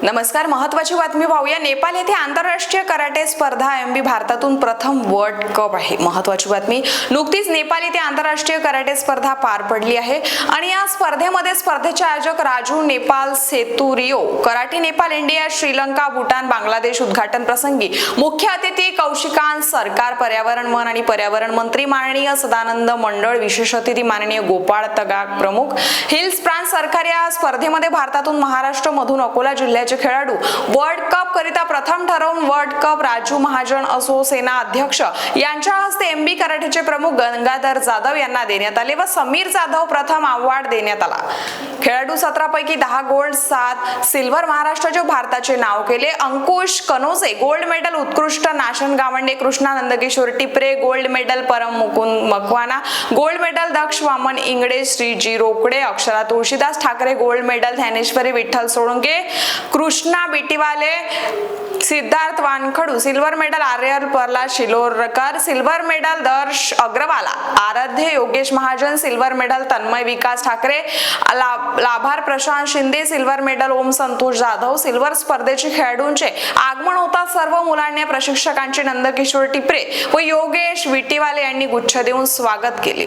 नमस्कार, महत्त्वाची बातमी पाहूया। नेपाळ येथे आंतरराष्ट्रीय कराटे स्पर्धा एमबी भारतातून प्रथम वर्ल्ड कप आहे। महत्त्वाची बातमी, नुकतीच नेपाळ येथे आंतरराष्ट्रीय कराटे स्पर्धा पार पडली आहे आणि या स्पर्धेमध्ये स्पर्धेचे आयोजक राजू नेपाल सेतुरियो, कराटे नेपाळ, इंडिया, श्रीलंका, भूटान, बांगलादेश उद्घाटन प्रसंगी मुख्य अतिथी कौशिकांत सरकार, पर्यावरण, वन आणि पर्यावरण मंत्री माननीय सदानंद मंडळ, विशेष अतिथी माननीय गोपाळ तगाग प्रमुख, हिल्स प्रांत सरकार। या स्पर्धेमध्ये भारतातून महाराष्ट्र मधून अकोला जिल्ह्याचे खेळाडू वर्ल्ड कप करिता प्रथम ठरवून वर्ल्ड कप राजू महाजन असो सेना अध्यक्ष यांच्या हस्ते एमबी कराटेचे प्रमुख गंगाधर जाधव यांना देण्यात आले व समीर जाधव प्रथम अवॉर्ड देण्यात आला। खेळाडू 17 पैकी 10 गोल्ड, 7 सिल्वर महाराष्ट्राचे भारताचे नाव केले। अंकुश Kanoje gold medal, Utkrisht Nashan Gawande, Krishna Nandkishor Tipre gold medal, Param Mukund Makwana gold medal, Daksh Waman Ingde, Shreeji Rokade, Akshara Tulshidas Thakare gold medal, Dnyaneshwari Vitthal Solanke, Krishna Bitiwale, Siddharth Wankhadu silver medal, आर्यर परला Shilorkar silver medal, Darsh Agrawala, Aradhya Yogesh Mahajan silver medal, Tanmay Vikas Thakare, लाभार Prashant Shinde silver medal, Om Santosh Jadhav silver. स्पर्धेचे खेळाडूंचे आगमन होता सर्व मुलांनी प्रशिक्षकांचे नंदकिशोर टिपरे व योगेश विटीवाले यांनी गुच्छ देऊन स्वागत केले।